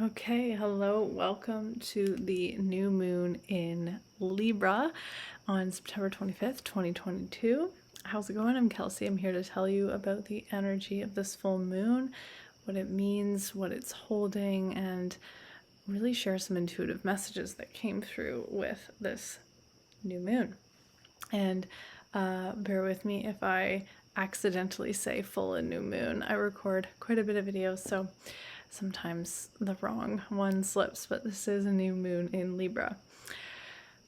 Okay, hello, welcome to the new moon in Libra on September 25th, 2022. How's it going? I'm Kelsey. I'm here to tell you about the energy of this full moon, what it means, what it's holding, and really share some intuitive messages that came through with this new moon. And bear with me if I accidentally say full and new moon. I record quite a bit of videos, so sometimes the wrong one slips, but this is a new moon in Libra.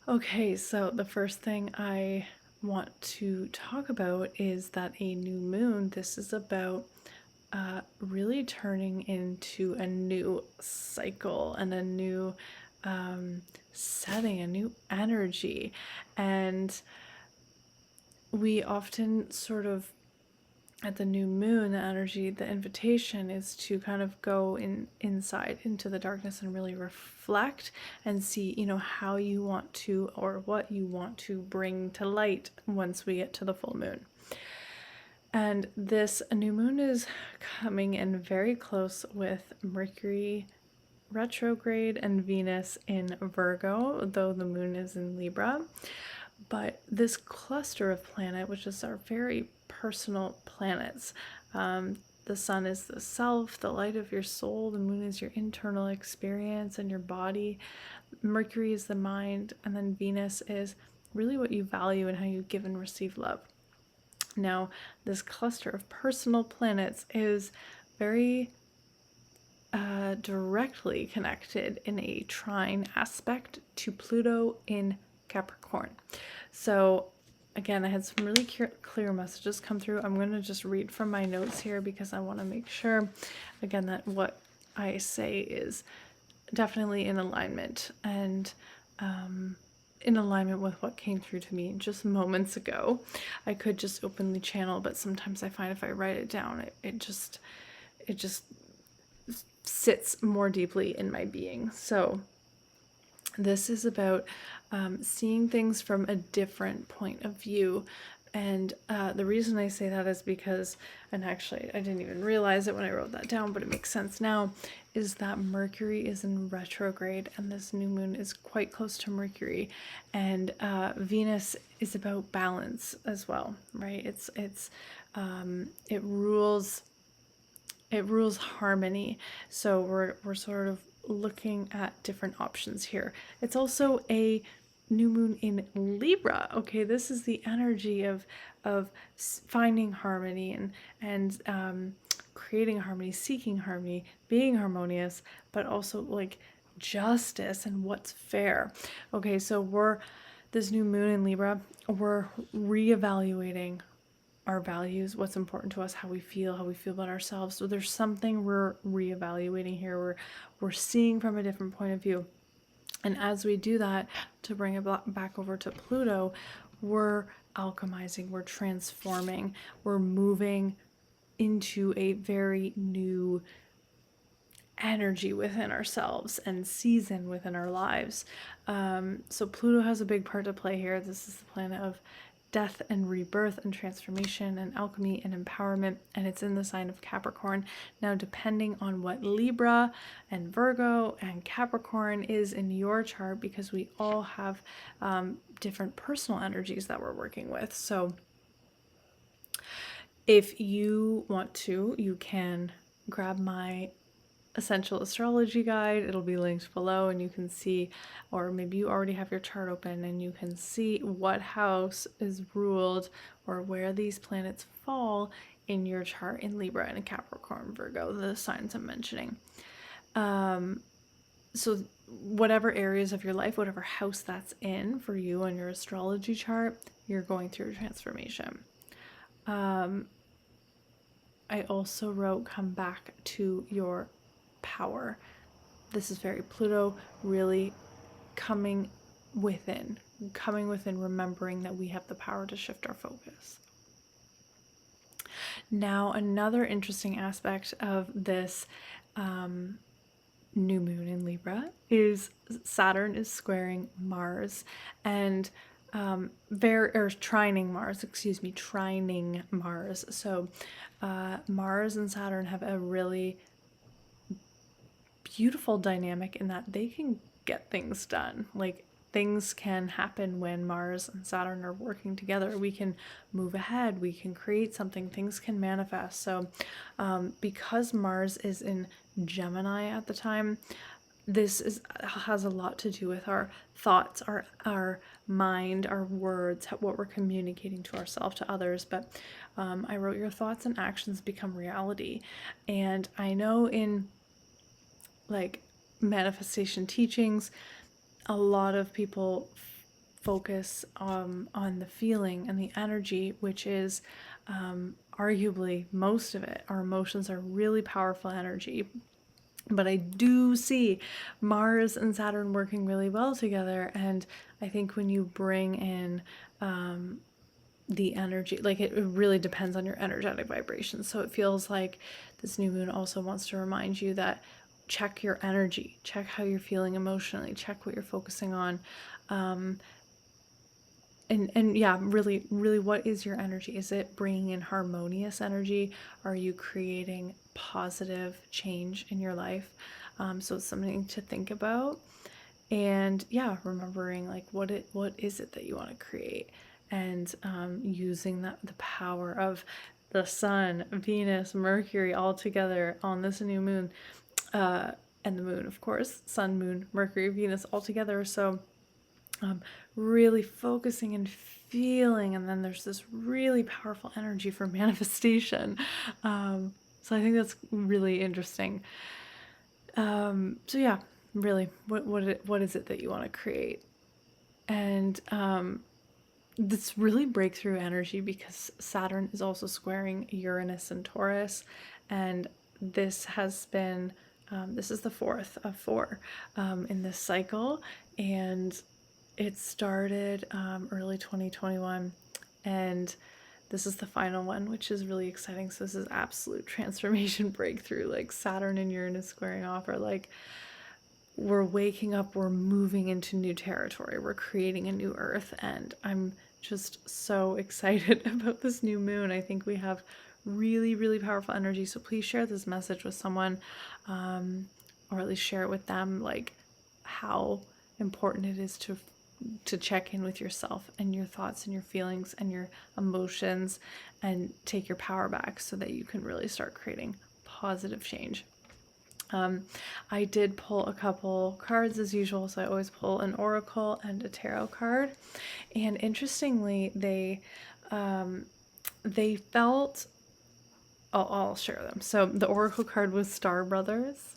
Okay, so the first thing I want to talk about is that a new moon, this is about really turning into a new cycle and a new setting, a new energy. And we often sort of at the new moon, the energy, the invitation is to kind of go inside into the darkness and really reflect and see, how you want to or what you want to bring to light once we get to the full moon. And this new moon is coming in very close with Mercury retrograde and Venus in Virgo, though the moon is in Libra. But this cluster of planet, which is our very personal planets, the sun is the self, the light of your soul, the moon is your internal experience and your body, Mercury is the mind, and then Venus is really what you value and how you give and receive love. Now, this cluster of personal planets is very directly connected in a trine aspect to Pluto in Capricorn. So again, I had some really clear messages come through. I'm going to just read from my notes here because I want to make sure, again, that what I say is definitely in alignment and in alignment with what came through to me just moments ago. I could just openly channel, but sometimes I find if I write it down, it just sits more deeply in my being. So this is about seeing things from a different point of view. And the reason I say that is because, and actually I didn't even realize it when I wrote that down, but it makes sense now, is that Mercury is in retrograde and this new moon is quite close to Mercury. And Venus is about balance as well, right? It rules harmony. So we're sort of looking at different options here. It's also a new moon in Libra. Okay, this is the energy of finding harmony and creating harmony, seeking harmony, being harmonious, but also like justice and what's fair. Okay, so this new moon in Libra, we're reevaluating our values, what's important to us, how we feel about ourselves. So there's something we're reevaluating here. We're seeing from a different point of view. And as we do that, to bring it back over to Pluto, we're alchemizing, we're transforming, we're moving into a very new energy within ourselves and season within our lives. So Pluto has a big part to play here. This is the planet of death and rebirth and transformation and alchemy and empowerment, and it's in the sign of Capricorn. Now, depending on what Libra and Virgo and Capricorn is in your chart, because we all have different personal energies that we're working with. So if you want to, you can grab my essential astrology guide. It'll be linked below and you can see, or maybe you already have your chart open and you can see what house is ruled or where these planets fall in your chart in Libra and Capricorn, Virgo, the signs I'm mentioning. So whatever areas of your life, whatever house that's in for you on your astrology chart, you're going through a transformation. I also wrote, come back to your power. This is very Pluto, really coming within, remembering that we have the power to shift our focus. Now, another interesting aspect of this new moon in Libra is Saturn is squaring Mars and trining Mars. So Mars and Saturn have a really beautiful dynamic in that they can get things done. Like, things can happen when Mars and Saturn are working together. We can move ahead, we can create something, things can manifest. So because Mars is in Gemini at the time, this has a lot to do with our thoughts, our mind, our words, what we're communicating to ourselves, to others. But I wrote, your thoughts and actions become reality. And I know in like manifestation teachings, a lot of people focus on the feeling and the energy, which is arguably most of it. Our emotions are really powerful energy. But I do see Mars and Saturn working really well together. And I think when you bring in the energy, like it really depends on your energetic vibration. So it feels like this new moon also wants to remind you that check your energy, check how you're feeling emotionally, check what you're focusing on. And yeah, really, what is your energy? Is it bringing in harmonious energy? Are you creating positive change in your life? So it's something to think about. And yeah, remembering like what is it that you want to create, and using the power of the sun, Venus, Mercury all together on this new moon, and the moon, of course, sun, moon, Mercury, Venus all together. So really focusing and feeling, and then there's this really powerful energy for manifestation. So I think that's really interesting. So yeah, really, what is it that you want to create? And this really breakthrough energy, because Saturn is also squaring Uranus and Taurus, and this has been this is the fourth of four in this cycle, and it started early 2021, and this is the final one, which is really exciting. So this is absolute transformation breakthrough. Like Saturn and Uranus squaring off are like, we're waking up, we're moving into new territory, we're creating a new earth, and I'm just so excited about this new moon. I think we have really, really powerful energy. So please share this message with someone, or at least share it with them, like how important it is to check in with yourself and your thoughts and your feelings and your emotions, and take your power back so that you can really start creating positive change. I did pull a couple cards as usual, so I always pull an oracle and a tarot card. And interestingly, they felt, I'll share them. So the oracle card was Star Brothers.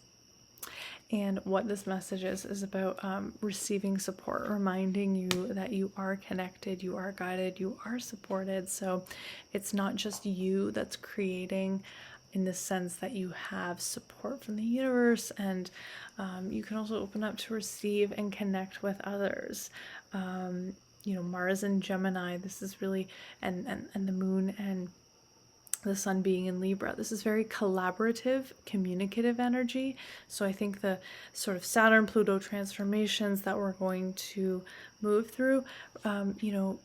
And what this message is about receiving support, reminding you that you are connected, you are guided, you are supported. So it's not just you that's creating, in the sense that you have support from the universe, and you can also open up to receive and connect with others. You know, Mars and Gemini, this is really, and the moon and the sun being in Libra, this is very collaborative, communicative energy. So I think the sort of Saturn Pluto transformations that we're going to move through, you know,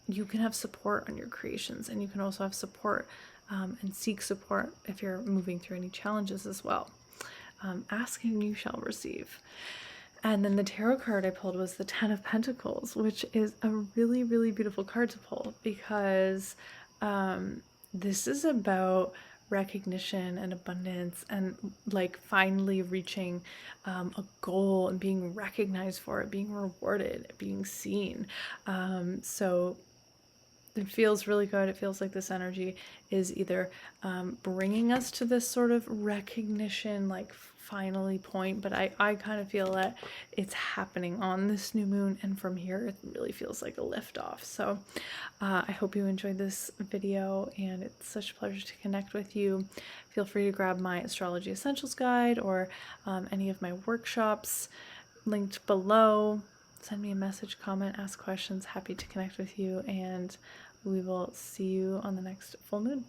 you can have support on your creations, and you can also have support and seek support if you're moving through any challenges as well. Ask and you shall receive. And then the tarot card I pulled was the Ten of Pentacles, which is a really, really beautiful card to pull, because this is about recognition and abundance, and like finally reaching a goal and being recognized for it, being rewarded, being seen. So it feels really good. It feels like this energy is either bringing us to this sort of recognition, like finally point, but I kind of feel that it's happening on this new moon, and from here it really feels like a lift off. So I hope you enjoyed this video, and it's such a pleasure to connect with you. Feel free to grab my Astrology Essentials Guide, or any of my workshops linked below. Send me a message, comment, ask questions. Happy to connect with you, and we will see you on the next full moon.